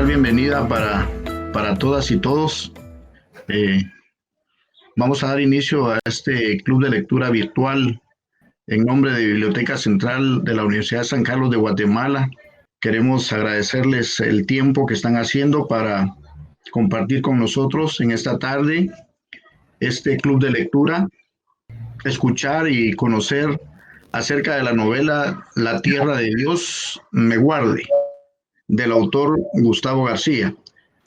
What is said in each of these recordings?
cordial bienvenida para todas y todos. Vamos a dar inicio a este club de lectura virtual en nombre de Biblioteca Central de la Universidad de San Carlos de Guatemala. Queremos agradecerles el tiempo que están haciendo para compartir con nosotros en esta tarde este club de lectura, escuchar y conocer acerca de la novela La Tierra de Dios me guarde, del autor Gustavo García.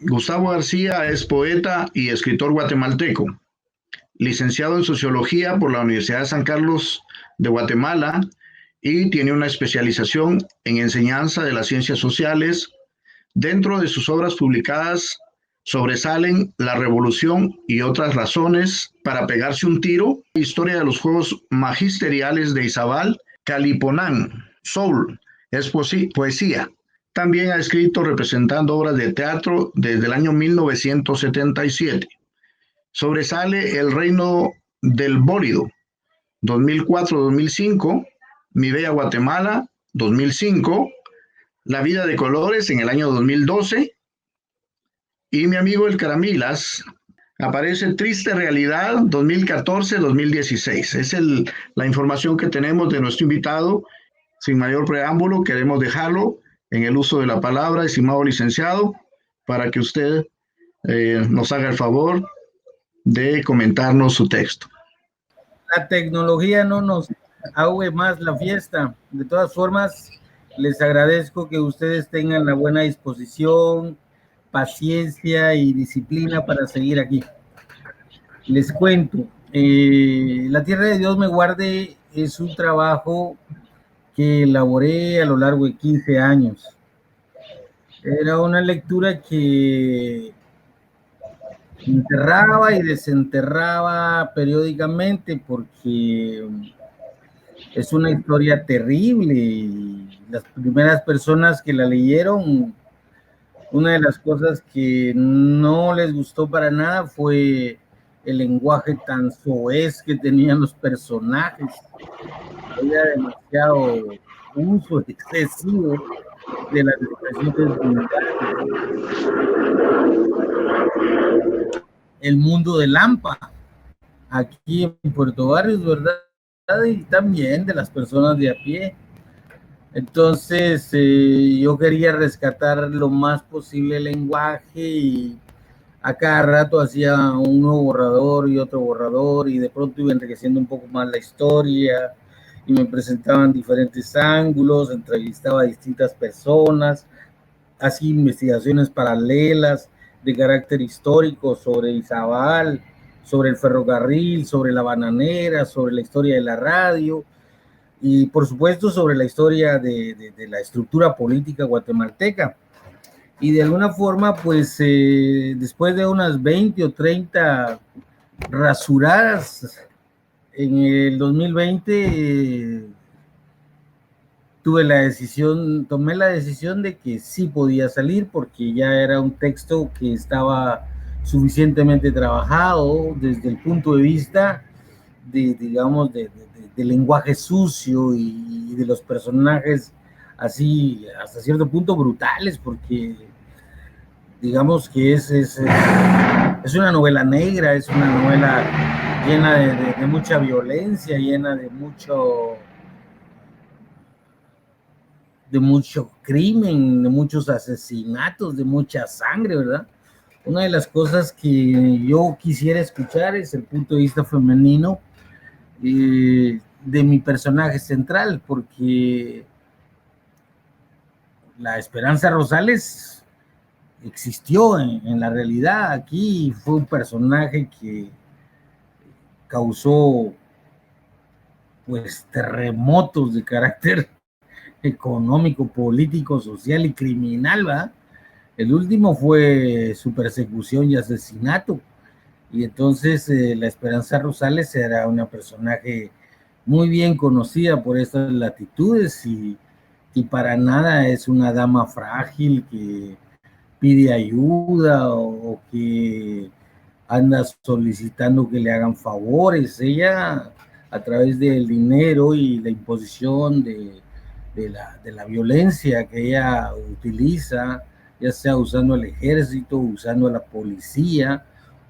Gustavo García es poeta y escritor guatemalteco, licenciado en Sociología por la Universidad de San Carlos de Guatemala y tiene una especialización en enseñanza de las ciencias sociales. Dentro de sus obras publicadas sobresalen La Revolución y otras razones para pegarse un tiro, Historia de los Juegos Magisteriales de Izabal, Caliponán, Soul, es poesía. También ha escrito representando obras de teatro desde el año 1977. Sobresale El Reino del Bólido, 2004-2005, Mi Bella Guatemala, 2005, La Vida de Colores en el año 2012, y Mi Amigo el Caramilas, aparece Triste Realidad, 2014-2016. Es la información que tenemos de nuestro invitado. Sin mayor preámbulo, queremos dejarlo en el uso de la palabra, estimado licenciado, para que usted nos haga el favor de comentarnos su texto. La tecnología no nos ahogue más la fiesta. De todas formas, les agradezco que ustedes tengan la buena disposición, paciencia y disciplina para seguir aquí. Les cuento, La Tierra de Dios me guarde es un trabajo que elaboré a lo largo de 15 años. Era una lectura que enterraba y desenterraba periódicamente porque es una historia terrible y las primeras personas que la leyeron, una de las cosas que no les gustó para nada fue el lenguaje tan soez que tenían los personajes. Había demasiado uso excesivo de las expresiones vulgares. El mundo de Lampa, aquí en Puerto Barrios, ¿verdad? Y también de las personas de a pie. Entonces, yo quería rescatar lo más posible el lenguaje y a cada rato hacía un nuevo borrador y otro borrador y de pronto iba enriqueciendo un poco más la historia y me presentaban diferentes ángulos, entrevistaba a distintas personas, hacía investigaciones paralelas de carácter histórico sobre Izabal, sobre el ferrocarril, sobre la bananera, sobre la historia de la radio y por supuesto sobre la historia de la estructura política guatemalteca. Y de alguna forma, pues después de unas 20 o 30 rasuradas en el 2020, tomé la decisión de que sí podía salir porque ya era un texto que estaba suficientemente trabajado desde el punto de vista digamos, de lenguaje sucio y de los personajes así hasta cierto punto brutales, porque digamos que es una novela negra, es una novela llena de mucha violencia, llena de mucho crimen, de muchos asesinatos, de mucha sangre, ¿verdad? Una de las cosas que yo quisiera escuchar es el punto de vista femenino de mi personaje central, porque la Esperanza Rosales existió en la realidad. Aquí fue un personaje que causó pues terremotos de carácter económico, político, social y criminal, ¿verdad? El último fue su persecución y asesinato. Y entonces la Esperanza Rosales era una personaje muy bien conocida por estas latitudes y para nada es una dama frágil que pide ayuda o que anda solicitando que le hagan favores. Ella, a través del dinero y la imposición de la violencia que ella utiliza ya sea usando al ejército, usando a la policía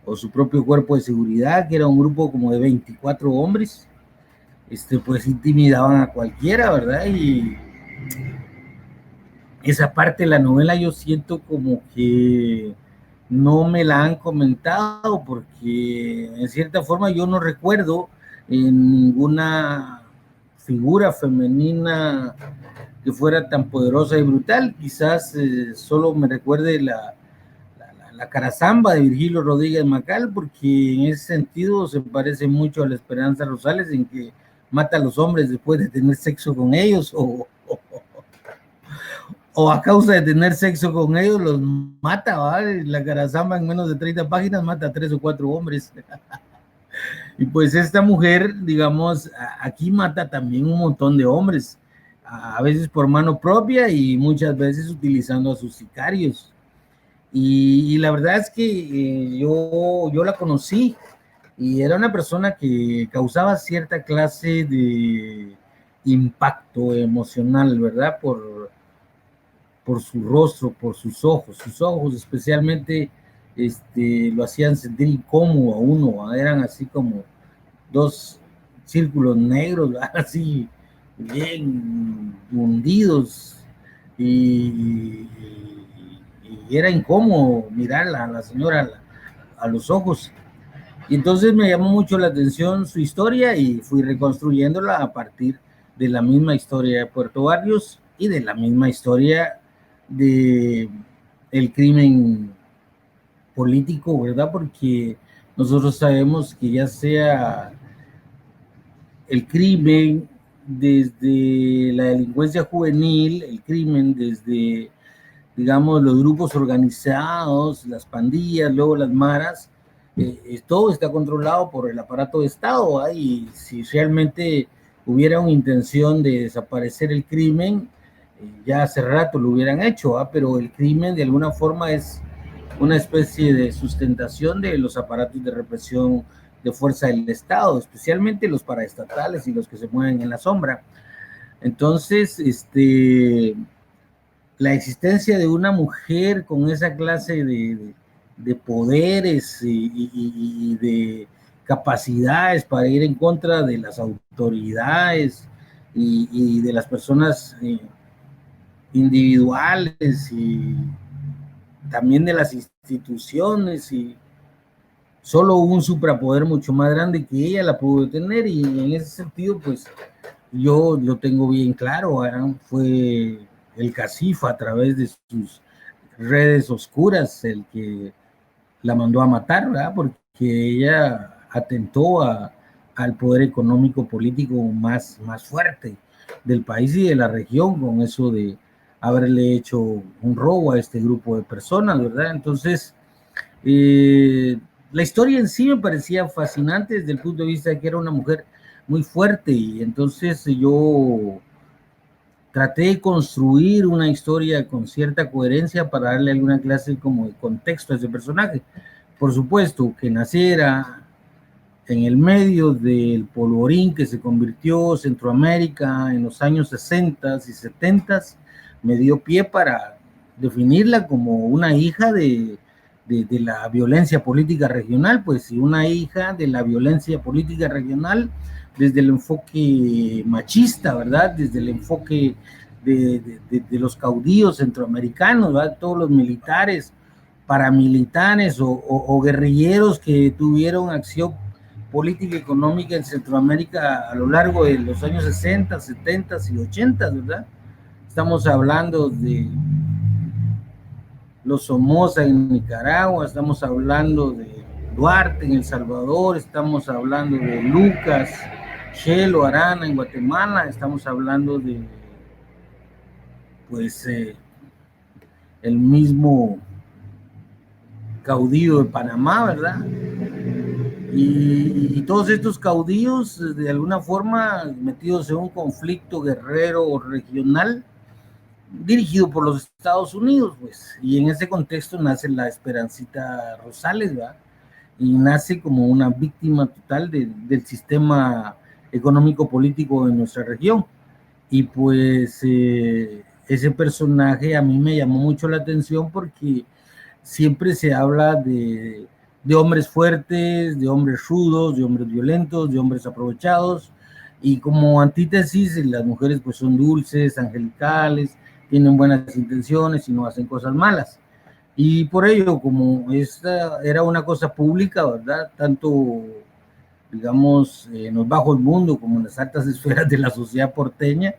o su propio cuerpo de seguridad, que era un grupo como de 24 hombres, pues intimidaban a cualquiera, ¿verdad? Y esa parte de la novela yo siento como que no me la han comentado porque en cierta forma yo no recuerdo ninguna figura femenina que fuera tan poderosa y brutal. Quizás solo me recuerde la Carazamba de Virgilio Rodríguez Macal, porque en ese sentido se parece mucho a la Esperanza Rosales, en que mata a los hombres después de tener sexo con ellos, o a causa de tener sexo con ellos los mata, ¿vale? La Carazamba en menos de 30 páginas mata a 3 o 4 hombres. Y pues esta mujer, digamos, aquí mata también un montón de hombres, a veces por mano propia y muchas veces utilizando a sus sicarios. Y la verdad es que yo la conocí y era una persona que causaba cierta clase de impacto emocional, ¿verdad? Por su rostro, por sus ojos especialmente lo hacían sentir incómodo a uno, ¿verdad? Eran así como dos círculos negros, ¿verdad? Así bien hundidos y, y era incómodo mirarla a la señora a los ojos. Y entonces me llamó mucho la atención su historia y fui reconstruyéndola a partir de la misma historia de Puerto Barrios y de la misma historia de el crimen político, ¿verdad? Porque nosotros sabemos que ya sea el crimen desde la delincuencia juvenil, el crimen desde, digamos, los grupos organizados, las pandillas, luego las maras, todo está controlado por el aparato de Estado, ¿eh? Y si realmente hubiera una intención de desaparecer el crimen, ya hace rato lo hubieran hecho, ¿eh? Pero el crimen de alguna forma es una especie de sustentación de los aparatos de represión de fuerza del Estado, especialmente los paraestatales y los que se mueven en la sombra. Entonces, la existencia de una mujer con esa clase de poderes y de capacidades para ir en contra de las autoridades y de las personas individuales y también de las instituciones, y solo un suprapoder mucho más grande que ella la pudo tener, y en ese sentido pues yo lo tengo bien claro, ¿verdad? Fue el Casifa a través de sus redes oscuras el que la mandó a matar, ¿verdad? Porque ella atentó al poder económico político más fuerte del país y de la región con eso de haberle hecho un robo a este grupo de personas, ¿verdad? Entonces, la historia en sí me parecía fascinante desde el punto de vista de que era una mujer muy fuerte, y entonces yo traté de construir una historia con cierta coherencia para darle alguna clase como de contexto a ese personaje. Por supuesto, que naciera en el medio del polvorín que se convirtió Centroamérica en los años 60 y 70 me dio pie para definirla como una hija de la violencia política regional, pues, y una hija de la violencia política regional desde el enfoque machista, ¿verdad? Desde el enfoque de los caudillos centroamericanos, ¿verdad? Todos los militares, paramilitares o guerrilleros que tuvieron acción política económica en Centroamérica a lo largo de los años 60, 70 y 80, ¿verdad? Estamos hablando de los Somoza en Nicaragua, estamos hablando de Duarte en El Salvador, estamos hablando de Lucas, Chelo, Arana en Guatemala, estamos hablando de, pues, el mismo caudillo de Panamá, ¿verdad? Y todos estos caudillos, de alguna forma, metidos en un conflicto guerrero o regional, dirigido por los Estados Unidos, pues, y en ese contexto nace la Esperancita Rosales, ¿verdad? Y nace como una víctima total del sistema económico político de nuestra región. Y pues ese personaje a mí me llamó mucho la atención porque siempre se habla de hombres fuertes, de hombres rudos, de hombres violentos, de hombres aprovechados, y como antítesis, las mujeres pues son dulces, angelicales, tienen buenas intenciones y no hacen cosas malas. Y por ello, como esta era una cosa pública, ¿verdad? Tanto, digamos, en los bajos mundos como en las altas esferas de la sociedad porteña,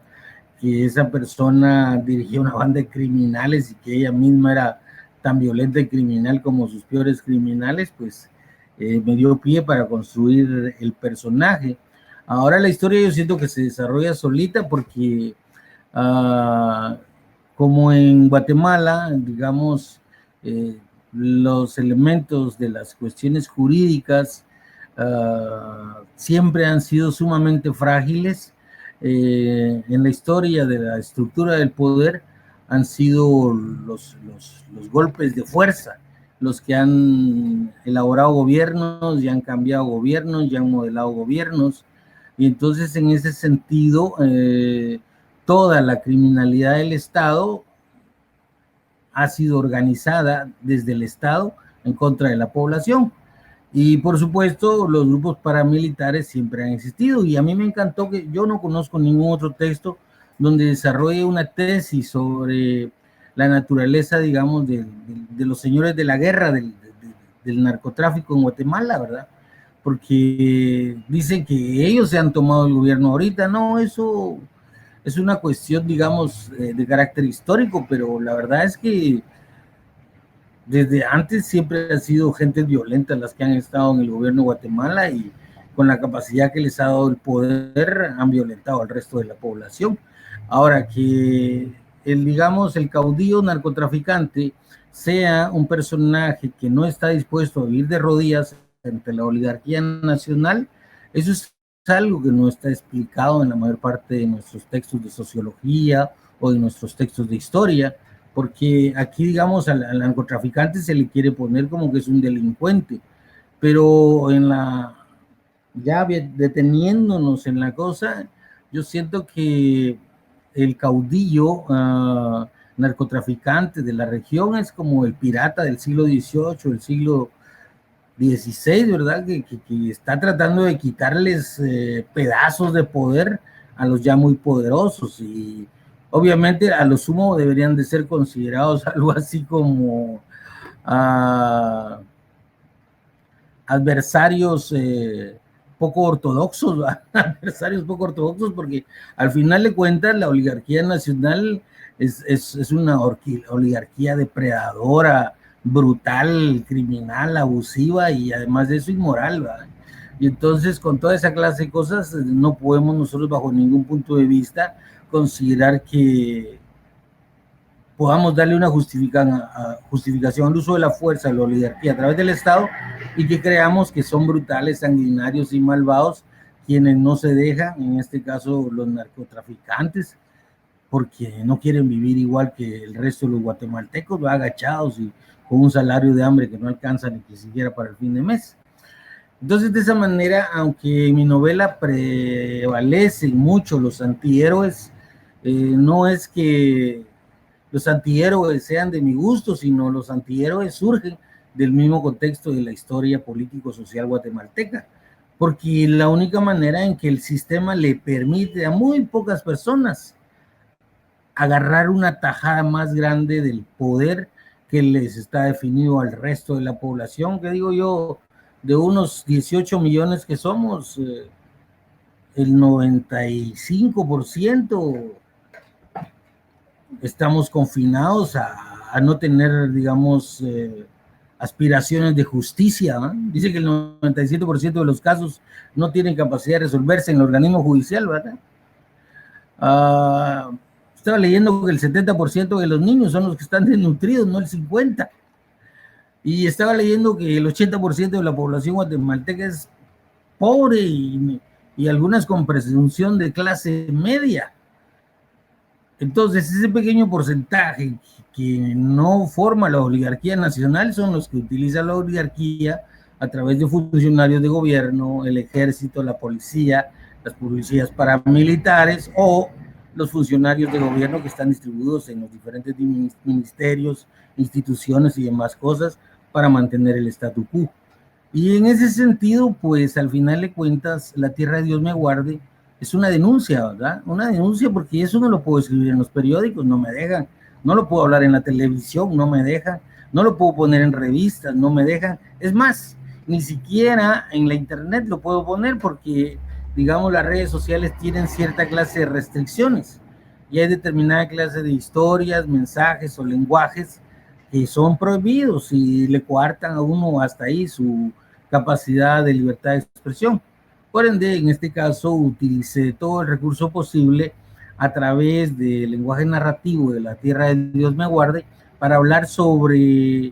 que esa persona dirigía una banda de criminales y que ella misma era tan violenta y criminal como sus peores criminales, pues me dio pie para construir el personaje. Ahora la historia yo siento que se desarrolla solita porque como en Guatemala, digamos, los elementos de las cuestiones jurídicas siempre han sido sumamente frágiles. En la historia de la estructura del poder han sido los golpes de fuerza los que han elaborado gobiernos y han cambiado gobiernos y han modelado gobiernos, y entonces en ese sentido toda la criminalidad del Estado ha sido organizada desde el Estado en contra de la población. Y por supuesto, los grupos paramilitares siempre han existido, y a mí me encantó que yo no conozco ningún otro texto donde desarrolle una tesis sobre la naturaleza, digamos, de los señores de la guerra, del narcotráfico en Guatemala, ¿verdad? Porque dicen que ellos se han tomado el gobierno ahorita. No, eso es una cuestión, digamos, de carácter histórico, pero la verdad es que desde antes siempre han sido gentes violentas las que han estado en el gobierno de Guatemala, y con la capacidad que les ha dado el poder han violentado al resto de la población. Ahora, que digamos, el caudillo narcotraficante sea un personaje que no está dispuesto a vivir de rodillas ante la oligarquía nacional, eso es algo que no está explicado en la mayor parte de nuestros textos de sociología o de nuestros textos de historia, porque aquí, digamos, al narcotraficante se le quiere poner como que es un delincuente, pero ya deteniéndonos en la cosa, yo siento que el caudillo narcotraficante de la región es como el pirata del siglo XVIII, el siglo XVI, ¿verdad? Que está tratando de quitarles pedazos de poder a los ya muy poderosos, y obviamente a lo sumo deberían de ser considerados algo así como adversarios poco ortodoxos, adversarios poco ortodoxos, porque al final de cuentas la oligarquía nacional es una oligarquía depredadora, brutal, criminal, abusiva y además de eso inmoral, ¿verdad? Y entonces con toda esa clase de cosas no podemos nosotros bajo ningún punto de vista considerar que podamos darle una justificación al uso de la fuerza de la oligarquía a través del Estado, y que creamos que son brutales, sanguinarios y malvados quienes no se dejan, en este caso los narcotraficantes, porque no quieren vivir igual que el resto de los guatemaltecos, agachados y con un salario de hambre que no alcanza ni siquiera para el fin de mes. Entonces, de esa manera, aunque en mi novela prevalecen mucho los antihéroes, no es que los antihéroes sean de mi gusto, sino los antihéroes surgen del mismo contexto de la historia político-social guatemalteca, porque la única manera en que el sistema le permite a muy pocas personas agarrar una tajada más grande del poder que les está definido al resto de la población, que digo yo, de unos 18 millones que somos, el 95% estamos confinados a no tener, digamos, aspiraciones de justicia, ¿eh? Dice que el 97% de los casos no tienen capacidad de resolverse en el organismo judicial, ¿verdad? Estaba leyendo que el 70% de los niños son los que están desnutridos, no el 50%. Y estaba leyendo que el 80% de la población guatemalteca es pobre y algunas con presunción de clase media. Entonces, ese pequeño porcentaje que no forma la oligarquía nacional son los que utiliza la oligarquía a través de funcionarios de gobierno, el ejército, la policía, las policías paramilitares o los funcionarios de gobierno que están distribuidos en los diferentes ministerios, instituciones y demás cosas para mantener el statu quo. Y en ese sentido, pues al final de cuentas, La Tierra de Dios me guarde es una denuncia, ¿verdad? Una denuncia porque eso no lo puedo escribir en los periódicos, no me dejan, no lo puedo hablar en la televisión, no me dejan, no lo puedo poner en revistas, no me dejan. Es más, ni siquiera en la internet lo puedo poner porque, digamos, las redes sociales tienen cierta clase de restricciones y hay determinada clase de historias, mensajes o lenguajes que son prohibidos y le coartan a uno hasta ahí su capacidad de libertad de expresión. Por ende, en este caso, utilicé todo el recurso posible a través del lenguaje narrativo de La Tierra de Dios me guarde para hablar sobre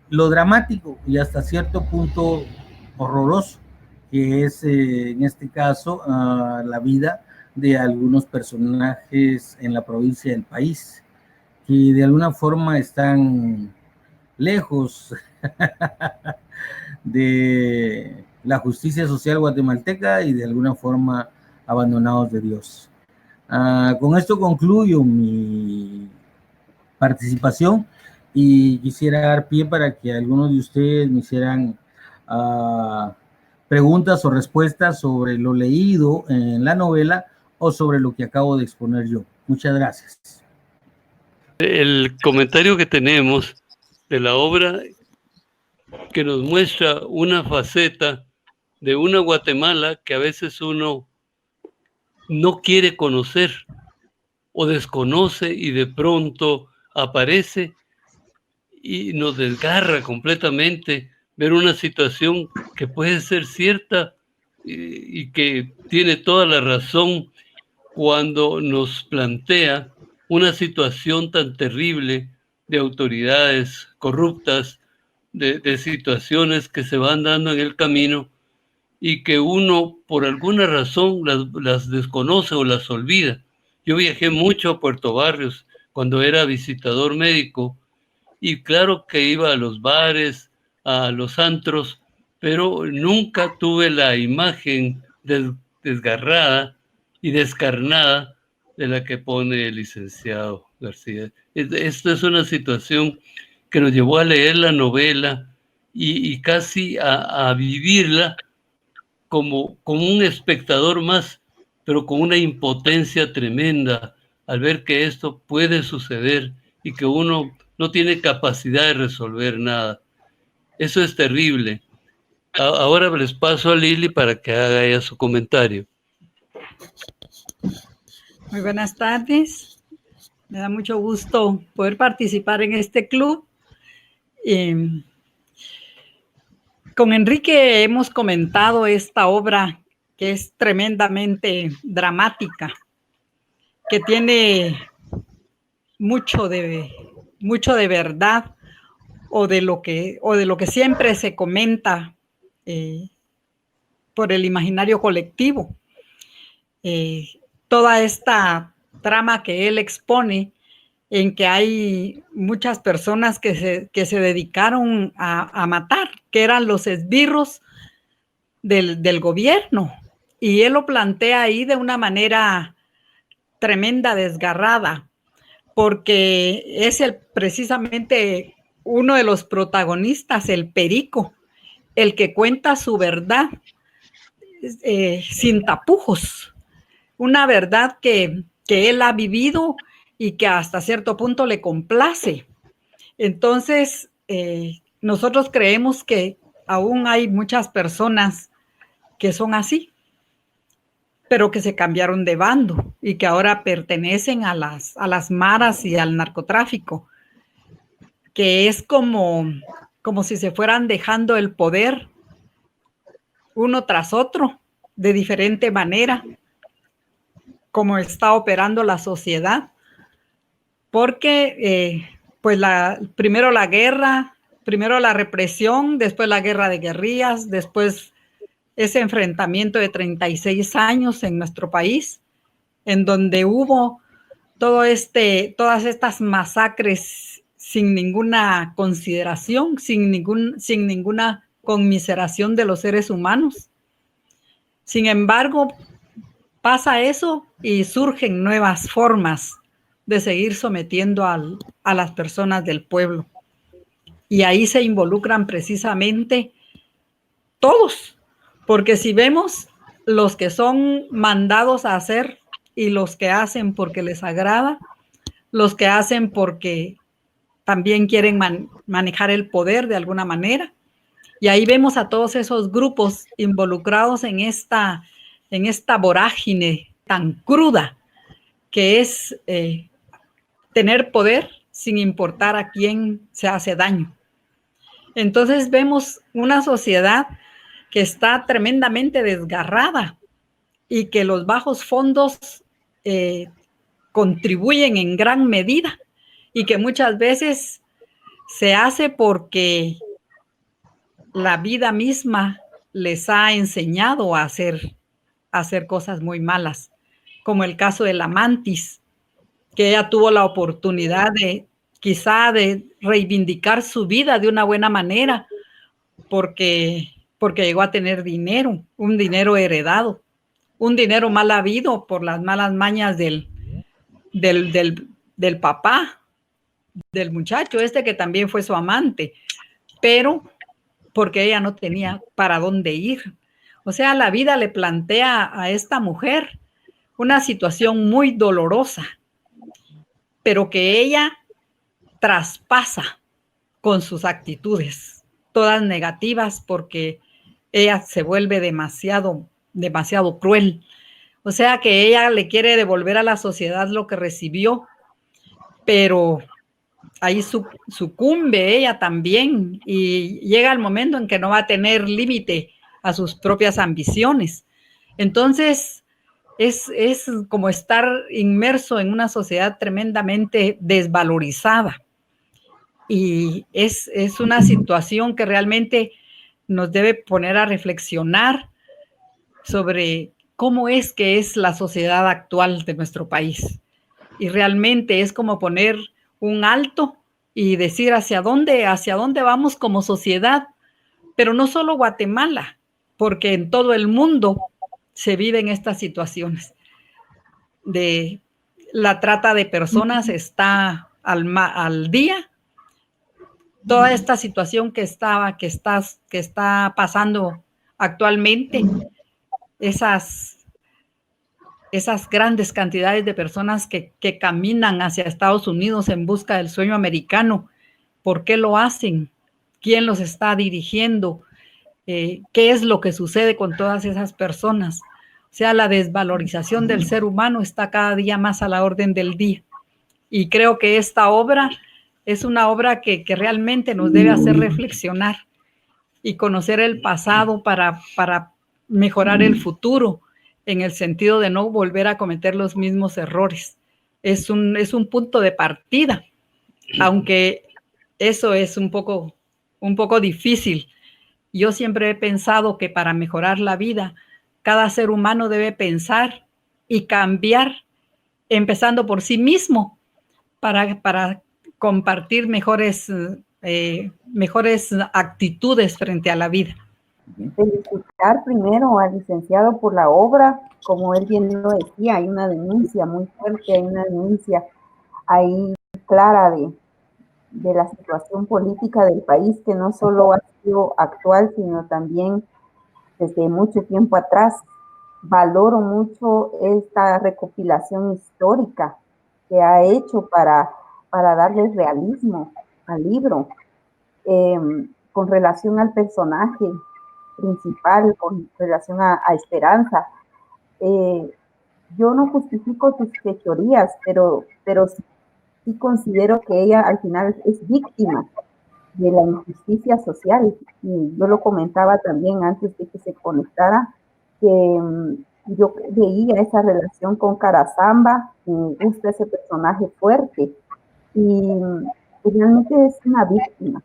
lo dramático y hasta cierto punto horroroso, que es en este caso la vida de algunos personajes en la provincia del país, que de alguna forma están lejos de la justicia social guatemalteca y de alguna forma abandonados de Dios. Con esto concluyo mi participación y quisiera dar pie para que algunos de ustedes me hicieran preguntas o respuestas sobre lo leído en la novela o sobre lo que acabo de exponer yo. Muchas gracias. El comentario que tenemos de la obra que nos muestra una faceta de una Guatemala que a veces uno no quiere conocer o desconoce y de pronto aparece y nos desgarra completamente ver una situación que puede ser cierta y que tiene toda la razón cuando nos plantea una situación tan terrible de autoridades corruptas, de situaciones que se van dando en el camino y que uno por alguna razón las desconoce o las olvida. Yo viajé mucho a Puerto Barrios cuando era visitador médico y claro que iba a los bares, a los antros, pero nunca tuve la imagen desgarrada y descarnada de la que pone el licenciado García. Esta es una situación que nos llevó a leer la novela y casi a vivirla como un espectador más, pero con una impotencia tremenda al ver que esto puede suceder y que uno no tiene capacidad de resolver nada. Eso es terrible. Ahora les paso a Lili para que haga ella su comentario. Muy buenas tardes. Me da mucho gusto poder participar en este club. Con Enrique hemos comentado esta obra que es tremendamente dramática, que tiene mucho de verdad o de lo que siempre se comenta por el imaginario colectivo. Toda esta trama que él expone, en que hay muchas personas que se dedicaron a matar, que eran los esbirros del gobierno. Y él lo plantea ahí de una manera tremenda, desgarrada, porque es precisamente uno de los protagonistas, el perico, el que cuenta su verdad sin tapujos, una verdad que él ha vivido y que hasta cierto punto le complace. Entonces, nosotros creemos que aún hay muchas personas que son así, pero que se cambiaron de bando y que ahora pertenecen a las maras y al narcotráfico, que es como si se fueran dejando el poder uno tras otro de diferente manera, como está operando la sociedad, porque pues primero la guerra, primero la represión, después la guerra de guerrillas, después ese enfrentamiento de 36 años en nuestro país, en donde hubo todas estas masacres sin ninguna consideración, sin ninguna conmiseración de los seres humanos. Sin embargo, pasa eso y surgen nuevas formas de seguir sometiendo a las personas del pueblo. Y ahí se involucran precisamente todos, porque si vemos los que son mandados a hacer y los que hacen porque les agrada, los que hacen porque también quieren manejar el poder de alguna manera, y ahí vemos a todos esos grupos involucrados en esta vorágine tan cruda que es tener poder sin importar a quién se hace daño. Entonces vemos una sociedad que está tremendamente desgarrada y que los bajos fondos contribuyen en gran medida y que muchas veces se hace porque la vida misma les ha enseñado a hacer cosas muy malas, como el caso de la Mantis, que ella tuvo la oportunidad quizá de reivindicar su vida de una buena manera, porque llegó a tener dinero, un dinero heredado, un dinero mal habido por las malas mañas del papá, del muchacho que también fue su amante, pero porque ella no tenía para dónde ir. O sea, la vida le plantea a esta mujer una situación muy dolorosa, pero que ella traspasa con sus actitudes, todas negativas, porque ella se vuelve demasiado cruel. O sea que ella le quiere devolver a la sociedad lo que recibió, pero ahí sucumbe ella también y llega el momento en que no va a tener límite a sus propias ambiciones. Entonces, es como estar inmerso en una sociedad tremendamente desvalorizada. Y es una situación que realmente nos debe poner a reflexionar sobre cómo es que es la sociedad actual de nuestro país. Y realmente es como poner un alto y decir hacia dónde vamos como sociedad, pero no solo Guatemala, porque en todo el mundo se viven estas situaciones. De la trata de personas está al día. Toda esta situación que está pasando actualmente, esas grandes cantidades de personas que caminan hacia Estados Unidos en busca del sueño americano. ¿Por qué lo hacen? ¿Quién los está dirigiendo? ¿Qué es lo que sucede con todas esas personas? O sea, la desvalorización del ser humano está cada día más a la orden del día. Y creo que esta obra es una obra que realmente nos debe hacer reflexionar y conocer el pasado para mejorar el futuro, en el sentido de no volver a cometer los mismos errores. Es un punto de partida, aunque eso es un poco difícil. Yo siempre he pensado que para mejorar la vida, cada ser humano debe pensar y cambiar, empezando por sí mismo, para compartir mejores actitudes frente a la vida. Felicitar primero al licenciado por la obra. Como él bien lo decía, hay una denuncia muy fuerte, hay una denuncia ahí clara de la situación política del país, que no solo ha sido actual, sino también desde mucho tiempo atrás. Valoro mucho esta recopilación histórica que ha hecho para darle realismo al libro. Con relación al personaje principal, con relación a Esperanza, yo no justifico sus fechorías, pero sí considero que ella al final es víctima de la injusticia social. Y yo lo comentaba también antes de que se conectara, que yo veía esa relación con Carazamba, me gusta ese personaje fuerte, y realmente es una víctima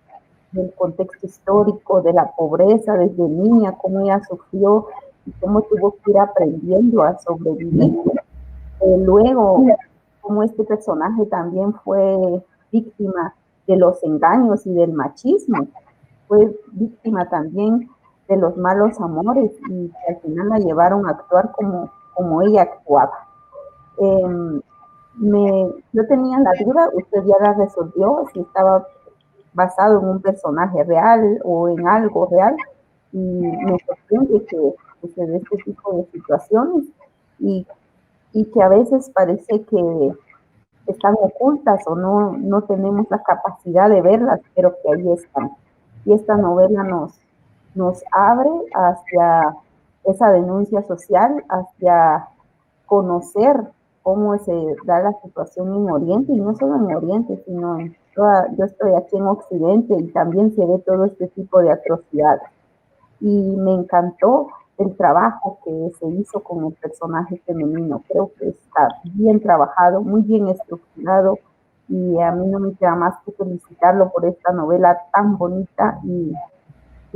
del contexto histórico, de la pobreza desde niña, cómo ella sufrió y cómo tuvo que ir aprendiendo a sobrevivir. Luego, cómo este personaje también fue víctima de los engaños y del machismo, fue víctima también de los malos amores, y al final la llevaron a actuar como ella actuaba. Yo tenía la duda, usted ya la resolvió, si estaba basado en un personaje real o en algo real, y me sorprende que se dé este tipo de situaciones y que a veces parece que están ocultas o no tenemos la capacidad de verlas, pero que ahí están. Y esta novela nos abre hacia esa denuncia social, hacia conocer cómo se da la situación en Oriente, y no solo en Oriente, sino en yo estoy aquí en Occidente y también se ve todo este tipo de atrocidades. Y me encantó el trabajo que se hizo con el personaje femenino. Creo que está bien trabajado, muy bien estructurado, y a mí no me queda más que felicitarlo por esta novela tan bonita y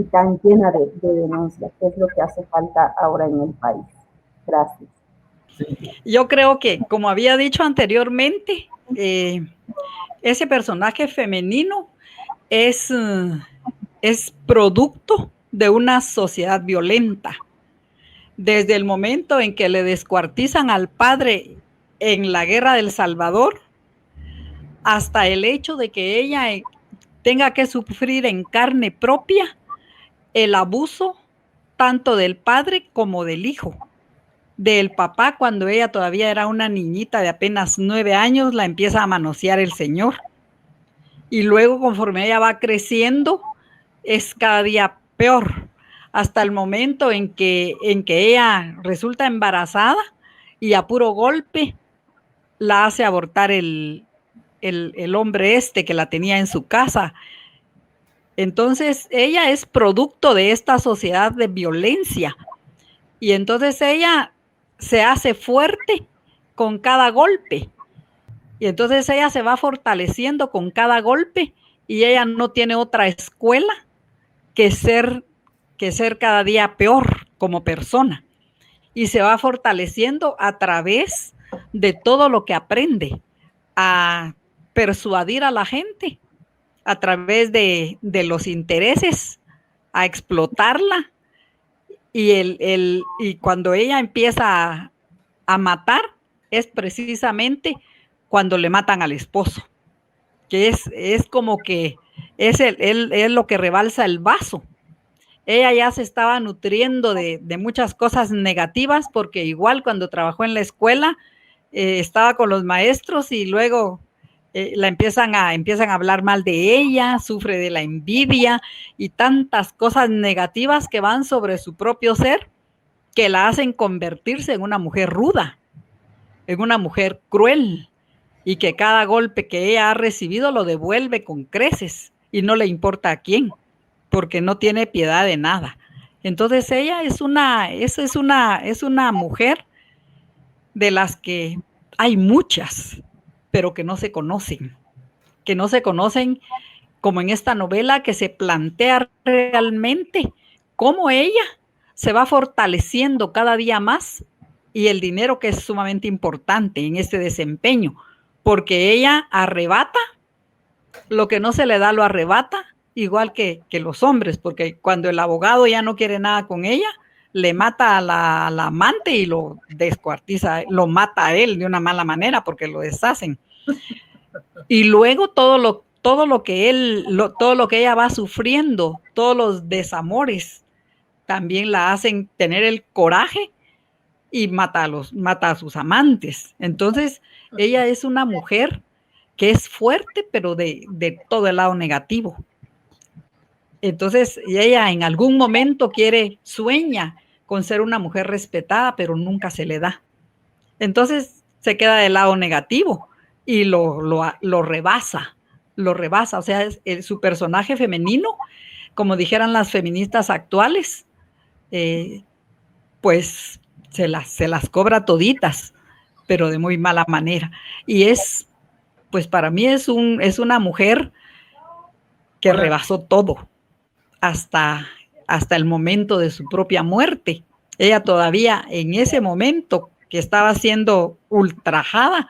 tan llena de denuncias, que es lo que hace falta ahora en el país. Gracias. Yo creo que, como había dicho anteriormente, ese personaje femenino es producto de una sociedad violenta. Desde el momento en que le descuartizan al padre en la guerra del Salvador, hasta el hecho de que ella tenga que sufrir en carne propia el abuso tanto del padre como del hijo. Del papá, cuando ella todavía era una niñita de apenas 9 años, la empieza a manosear el señor. Y luego, conforme ella va creciendo, es cada día peor, hasta el momento en que ella resulta embarazada y a puro golpe la hace abortar el hombre que la tenía en su casa. Entonces, ella es producto de esta sociedad de violencia. Y entonces ella se hace fuerte con cada golpe. Y entonces ella se va fortaleciendo con cada golpe y ella no tiene otra escuela que ser cada día peor como persona. Y se va fortaleciendo a través de todo lo que aprende, a persuadir a la gente, a través de los intereses, a explotarla. Y cuando ella empieza a matar, es precisamente cuando le matan al esposo, que es como que es lo que rebalsa el vaso. Ella ya se estaba nutriendo de muchas cosas negativas, porque igual cuando trabajó en la escuela, estaba con los maestros y luego empiezan a hablar mal de ella, sufre de la envidia y tantas cosas negativas que van sobre su propio ser, que la hacen convertirse en una mujer ruda, en una mujer cruel, y que cada golpe que ella ha recibido lo devuelve con creces y no le importa a quién, porque no tiene piedad de nada. Entonces ella es una mujer de las que hay muchas, pero que no se conocen, como en esta novela, que se plantea realmente cómo ella se va fortaleciendo cada día más, y el dinero, que es sumamente importante en este desempeño, porque ella arrebata lo que no se le da, lo arrebata, igual que los hombres, porque cuando el abogado ya no quiere nada con ella, le mata a la amante y lo descuartiza, lo mata a él de una mala manera porque lo deshacen. Y luego todo lo que ella va sufriendo, todos los desamores, también la hacen tener el coraje y mata a sus amantes. Entonces, ella es una mujer que es fuerte, pero de todo el lado negativo. Entonces, ella en algún momento sueña con ser una mujer respetada, pero nunca se le da. Entonces, se queda del lado negativo y lo rebasa. O sea, su personaje femenino, como dijeran las feministas actuales, pues se las cobra toditas, pero de muy mala manera. Y pues para mí es una mujer que rebasó todo, hasta el momento de su propia muerte. Ella todavía, en ese momento que estaba siendo ultrajada,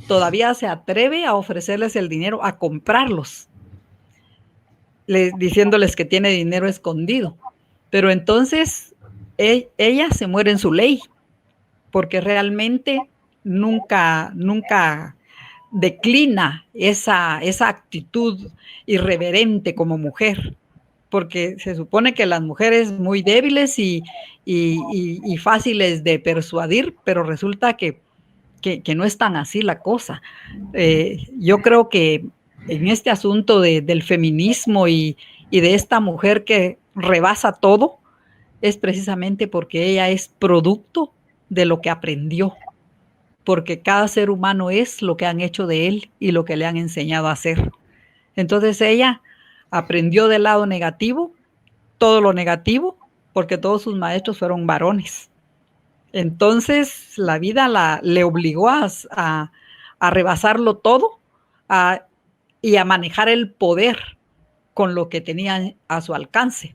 todavía se atreve a ofrecerles el dinero, a comprarlos, diciéndoles que tiene dinero escondido. Pero entonces ella se muere en su ley, porque realmente nunca declina esa actitud irreverente como mujer, porque se supone que las mujeres muy débiles y fáciles de persuadir, pero resulta que no es tan así la cosa. Yo creo que en este asunto del feminismo y de esta mujer que rebasa todo, es precisamente porque ella es producto de lo que aprendió, porque cada ser humano es lo que han hecho de él y lo que le han enseñado a hacer. Entonces ella aprendió del lado negativo, todo lo negativo, porque todos sus maestros fueron varones. Entonces la vida le obligó a rebasarlo todo y a manejar el poder con lo que tenía a su alcance.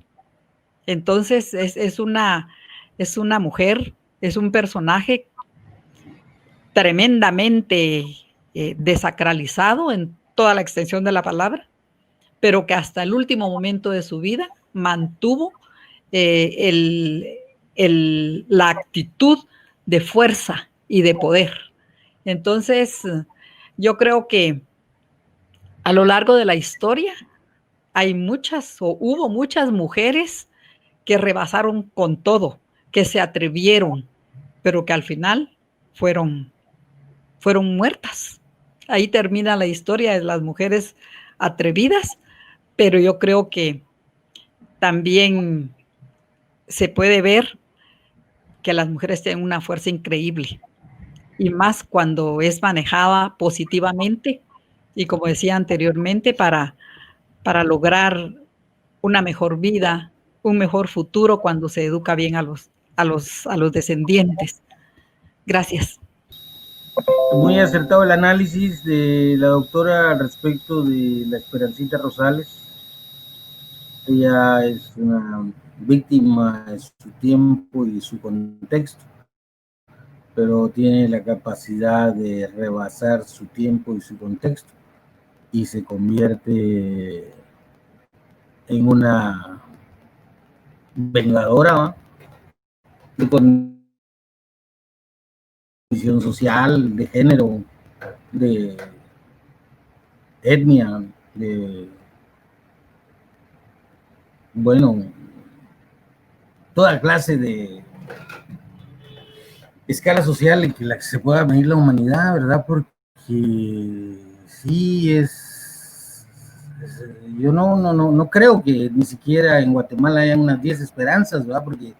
Entonces es una mujer, es un personaje tremendamente desacralizado en toda la extensión de la palabra, pero que hasta el último momento de su vida mantuvo la actitud de fuerza y de poder. Entonces, yo creo que a lo largo de la historia hubo muchas mujeres que rebasaron con todo, que se atrevieron, pero que al final fueron muertas. Ahí termina la historia de las mujeres atrevidas, pero yo creo que también se puede ver que las mujeres tienen una fuerza increíble, y más cuando es manejada positivamente y, como decía anteriormente, para lograr una mejor vida, un mejor futuro cuando se educa bien a los descendientes. Gracias. Muy acertado el análisis de la doctora respecto de la Esperancita Rosales. Ella es una víctima de su tiempo y su contexto, pero tiene la capacidad de rebasar su tiempo y su contexto y se convierte en una vengadora, ¿no?, de condición social, de género, de etnia, de, bueno, toda clase de escala social en la que se pueda medir la humanidad, ¿verdad? Porque sí yo no creo que ni siquiera en Guatemala hayan unas 10 esperanzas, ¿verdad? Porque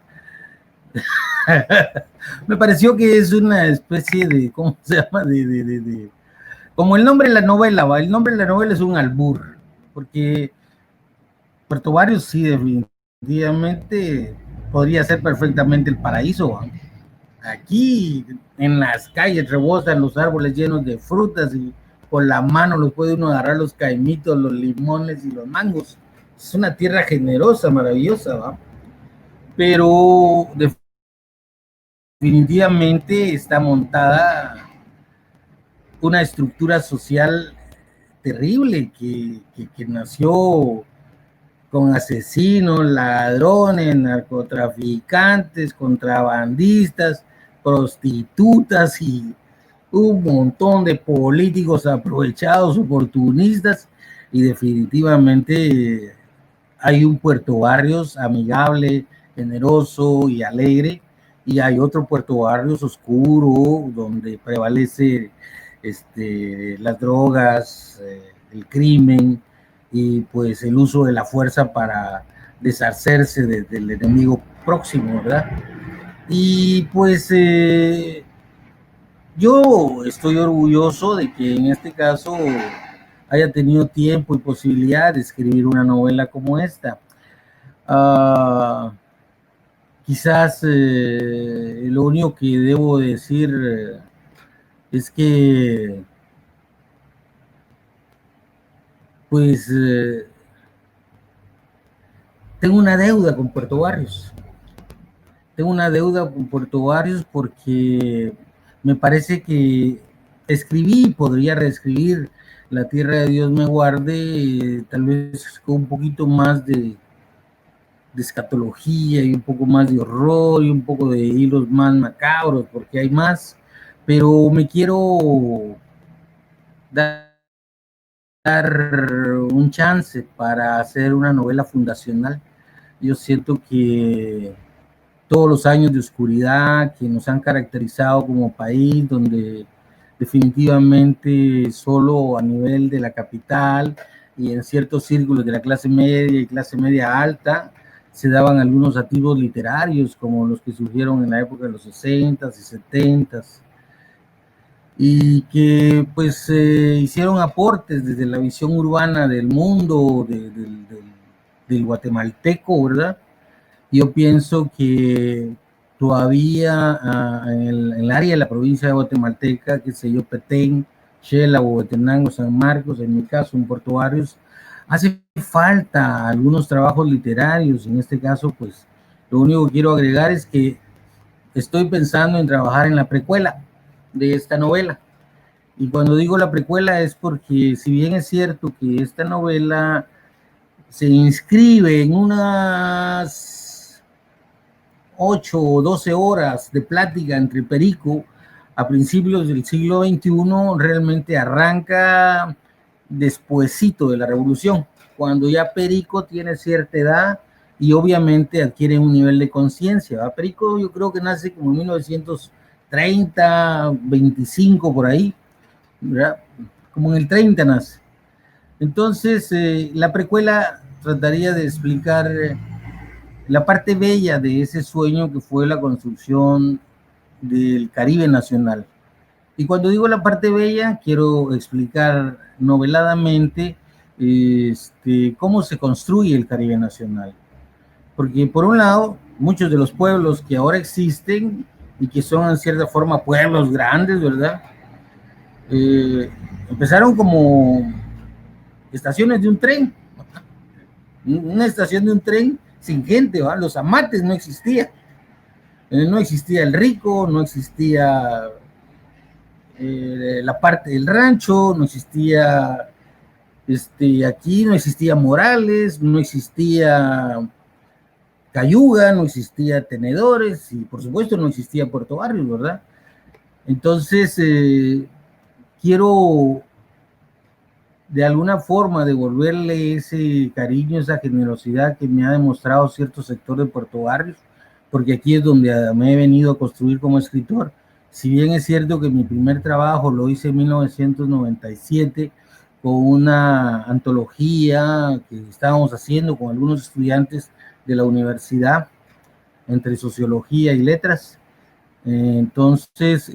me pareció que es una especie de, ¿cómo se llama? Como el nombre de la novela, ¿va? El nombre de la novela es un albur, porque Puerto Barrios sí definitivamente podría ser perfectamente el paraíso, ¿va? Aquí en las calles rebosan los árboles llenos de frutas y con la mano los puede uno agarrar los caimitos, los limones y los mangos. Es una tierra generosa, maravillosa, ¿va? Pero definitivamente está montada una estructura social terrible que nació con asesinos, ladrones, narcotraficantes, contrabandistas, prostitutas y un montón de políticos aprovechados, oportunistas, y definitivamente hay un Puerto Barrios amigable, generoso y alegre, y hay otro Puerto Barrios oscuro donde prevalece las drogas, el crimen y pues el uso de la fuerza para deshacerse del enemigo próximo, ¿verdad? Y pues yo estoy orgulloso de que en este caso haya tenido tiempo y posibilidad de escribir una novela como esta. Quizás lo único que debo decir es que pues tengo una deuda con Puerto Barrios. Tengo una deuda con Puerto Barrios porque me parece que escribí y podría reescribir La Tierra de Dios me guarde, tal vez con un poquito más de de escatología y un poco más de horror y un poco de hilos más macabros, porque hay más, pero me quiero dar un chance para hacer una novela fundacional. Yo siento que todos los años de oscuridad que nos han caracterizado como país, donde definitivamente solo a nivel de la capital y en ciertos círculos de la clase media y clase media alta se daban algunos activos literarios como los que surgieron en la época de los 60s y 70s y que pues hicieron aportes desde la visión urbana del mundo, del guatemalteco, ¿verdad? Yo pienso que todavía en el área de la provincia de Guatemalteca, que sé yo, Petén, Xela, Huehuetenango, San Marcos, en mi caso, en Puerto Barrios, hace falta algunos trabajos literarios. En este caso, pues, lo único que quiero agregar es que estoy pensando en trabajar en la precuela de esta novela. Y cuando digo la precuela es porque, si bien es cierto que esta novela se inscribe en unas 8 o 12 horas de plática entre Perico a principios del siglo XXI, realmente arranca despuesito de la Revolución, cuando ya Perico tiene cierta edad y obviamente adquiere un nivel de conciencia. Perico yo creo que nace como en 1930, 25 por ahí, ¿verdad? Como en el 30 nace. Entonces, la precuela trataría de explicar la parte bella de ese sueño que fue la construcción del Caribe Nacional. Y cuando digo la parte bella, quiero explicar noveladamente cómo se construye el Caribe Nacional. Porque por un lado, muchos de los pueblos que ahora existen y que son en cierta forma pueblos grandes, ¿verdad? Empezaron como estaciones de un tren, una estación de un tren sin gente, ¿va? Los amates no existían, no existía el rico, no existía la parte del rancho, no existía aquí, no existía Morales, no existía Cayuga, no existía Tenedores y por supuesto no existía Puerto Barrios, ¿verdad? Entonces quiero de alguna forma devolverle ese cariño, esa generosidad que me ha demostrado cierto sector de Puerto Barrios, porque aquí es donde me he venido a construir como escritor. Si bien es cierto que mi primer trabajo lo hice en 1997 con una antología que estábamos haciendo con algunos estudiantes de la universidad entre sociología y letras, entonces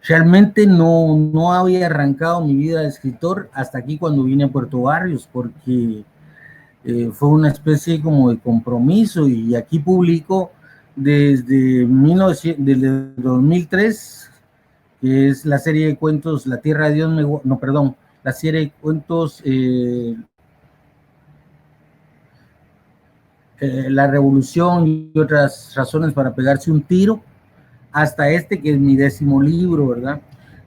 realmente no había arrancado mi vida de escritor hasta aquí cuando vine a Puerto Barrios, porque fue una especie como de compromiso y aquí publico desde 2003, que es la serie de cuentos La Tierra de Dios, la serie de cuentos La Revolución y otras razones para pegarse un tiro, hasta que es mi 10º libro, ¿verdad?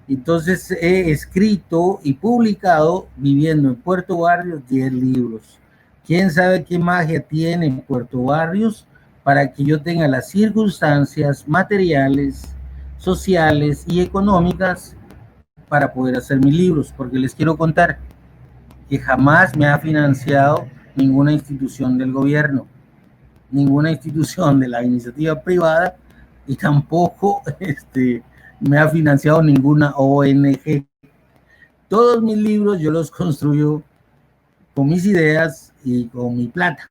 Entonces he escrito y publicado, viviendo en Puerto Barrios, 10 libros. ¿Quién sabe qué magia tiene en Puerto Barrios para que yo tenga las circunstancias materiales, sociales y económicas para poder hacer mis libros? Porque les quiero contar que jamás me ha financiado ninguna institución del gobierno, ninguna institución de la iniciativa privada, y tampoco me ha financiado ninguna ONG. Todos mis libros yo los construyo con mis ideas y con mi plata.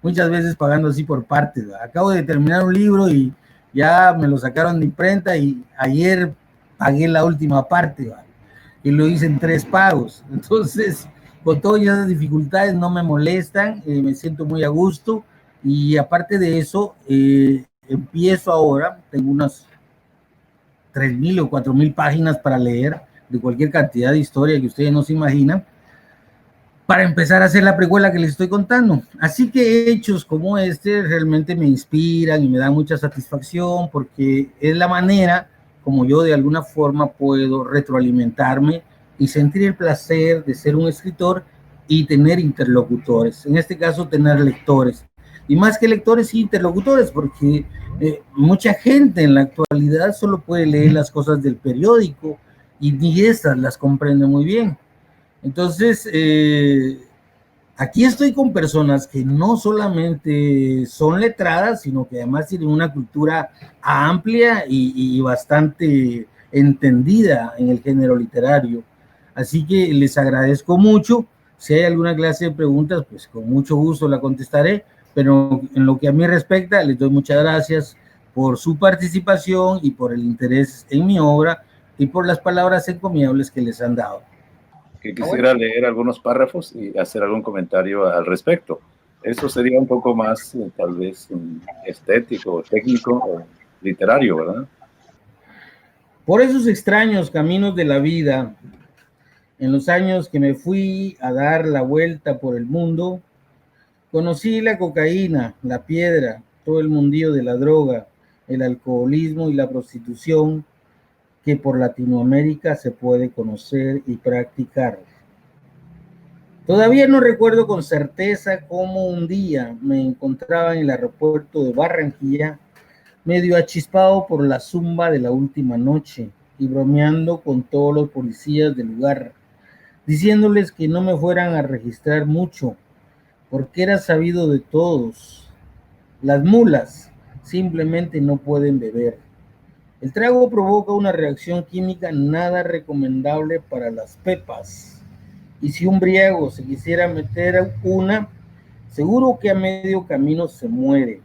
Muchas veces pagando así por partes. Acabo de terminar un libro y ya me lo sacaron de imprenta y ayer pagué la última parte, ¿vale? Y lo hice en 3 pagos. Entonces, con todas esas dificultades no me molestan, me siento muy a gusto y aparte de eso, empiezo ahora, tengo unas 3.000 o 4.000 páginas para leer de cualquier cantidad de historia que ustedes no se imaginan, para empezar a hacer la precuela que les estoy contando. Así que hechos como este realmente me inspiran y me dan mucha satisfacción, porque es la manera como yo de alguna forma puedo retroalimentarme y sentir el placer de ser un escritor y tener interlocutores, en este caso tener lectores, y más que lectores, interlocutores, porque mucha gente en la actualidad solo puede leer las cosas del periódico y ni esas las comprende muy bien. Entonces, aquí estoy con personas que no solamente son letradas, sino que además tienen una cultura amplia y bastante entendida en el género literario. Así que les agradezco mucho. Si hay alguna clase de preguntas, pues con mucho gusto la contestaré, pero en lo que a mí respecta, les doy muchas gracias por su participación y por el interés en mi obra y por las palabras encomiables que les han dado. Que quisiera leer algunos párrafos y hacer algún comentario al respecto. Eso sería un poco más, tal vez, estético, técnico o literario, ¿verdad? Por esos extraños caminos de la vida, en los años que me fui a dar la vuelta por el mundo, conocí la cocaína, la piedra, todo el mundillo de la droga, el alcoholismo y la prostitución que por Latinoamérica se puede conocer y practicar. Todavía no recuerdo con certeza cómo un día me encontraba en el aeropuerto de Barranquilla, medio achispado por la zumba de la última noche y bromeando con todos los policías del lugar, diciéndoles que no me fueran a registrar mucho, porque era sabido de todos. Las mulas simplemente no pueden beber. El trago provoca una reacción química nada recomendable para las pepas. Y si un briago se quisiera meter una, seguro que a medio camino se muere.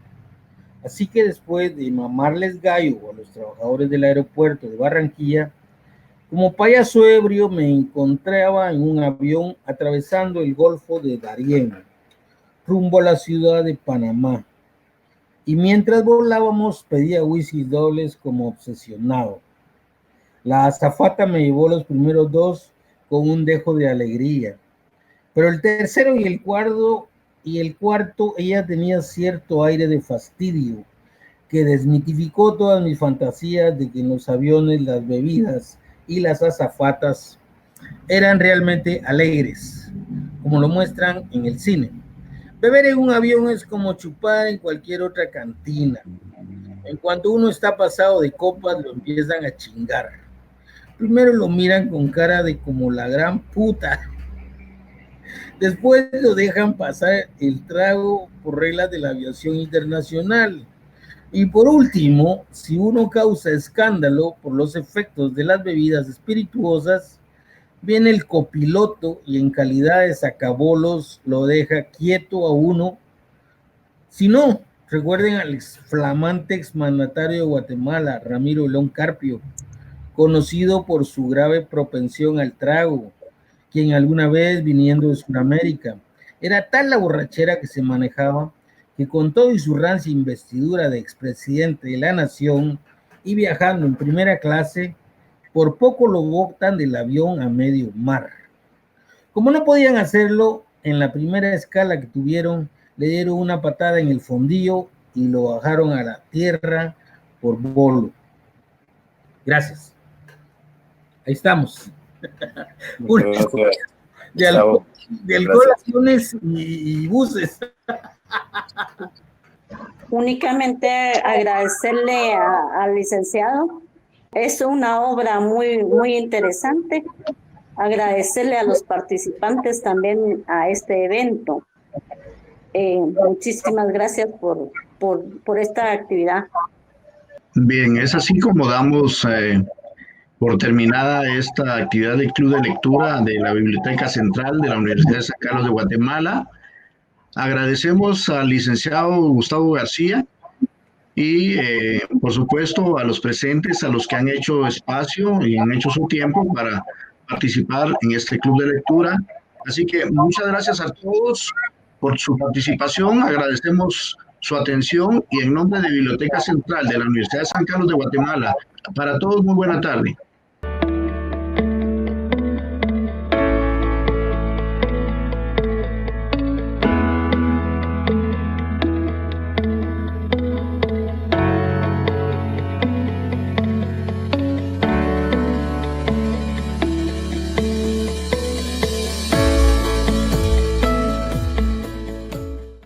Así que después de mamarles gallo a los trabajadores del aeropuerto de Barranquilla, como payaso ebrio me encontraba en un avión atravesando el Golfo de Darién, rumbo a la ciudad de Panamá. Y mientras volábamos pedía whisky dobles como obsesionado. La azafata me llevó los primeros dos con un dejo de alegría, pero el tercero y el cuarto ella tenía cierto aire de fastidio que desmitificó todas mis fantasías de que en los aviones las bebidas y las azafatas eran realmente alegres, como lo muestran en el cine. Beber en un avión es como chupar en cualquier otra cantina. En cuanto uno está pasado de copas, lo empiezan a chingar. Primero lo miran con cara de como la gran puta. Después lo dejan pasar el trago por reglas de la aviación internacional. Y por último, si uno causa escándalo por los efectos de las bebidas espirituosas, viene el copiloto y en calidad de sacabolos lo deja quieto a uno. Si no, recuerden al flamante exmandatario de Guatemala, Ramiro León Carpio, conocido por su grave propensión al trago, quien alguna vez viniendo de Sudamérica, era tal la borrachera que se manejaba que con todo y su rancia investidura de expresidente de la nación y viajando en primera clase, por poco lo botan del avión a medio mar. Como no podían hacerlo, en la primera escala que tuvieron, le dieron una patada en el fondillo y lo bajaron a la tierra por bolo. Gracias. Ahí estamos. De alcohol, aviones y buses. Únicamente agradecerle al licenciado. Es una obra muy, muy interesante. Agradecerle a los participantes también a este evento. Muchísimas gracias por esta actividad. Bien, es así como damos por terminada esta actividad del Club de Lectura de la Biblioteca Central de la Universidad de San Carlos de Guatemala. Agradecemos al licenciado Gustavo García y, por supuesto, a los presentes, a los que han hecho espacio y han hecho su tiempo para participar en este Club de Lectura. Así que muchas gracias a todos por su participación, agradecemos su atención y en nombre de Biblioteca Central de la Universidad de San Carlos de Guatemala, para todos muy buena tarde.